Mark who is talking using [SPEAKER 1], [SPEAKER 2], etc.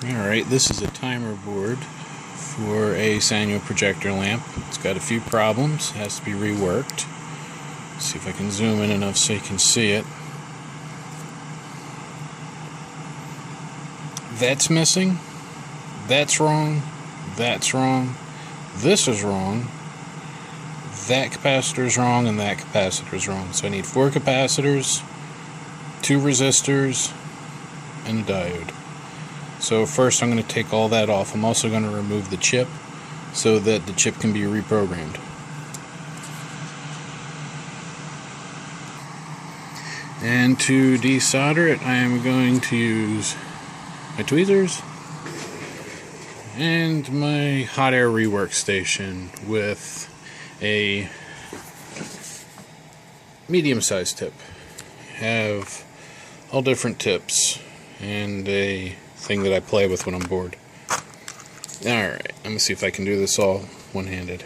[SPEAKER 1] Alright, this is a timer board for a Sanyo projector lamp. It's got a few problems, it has to be reworked. Let's see if I can zoom in enough so you can see it. That's missing, that's wrong, this is wrong, that capacitor is wrong, and that capacitor is wrong. So I need 4 capacitors, 2 resistors, and a diode. So first I'm going to take all that off. I'm also going to remove the chip so that the chip can be reprogrammed. And to desolder it, I am going to use my tweezers and my hot air rework station with a medium-sized tip. I have all different tips and a thing that I play with when I'm bored. Alright, let me see if I can do this all one-handed.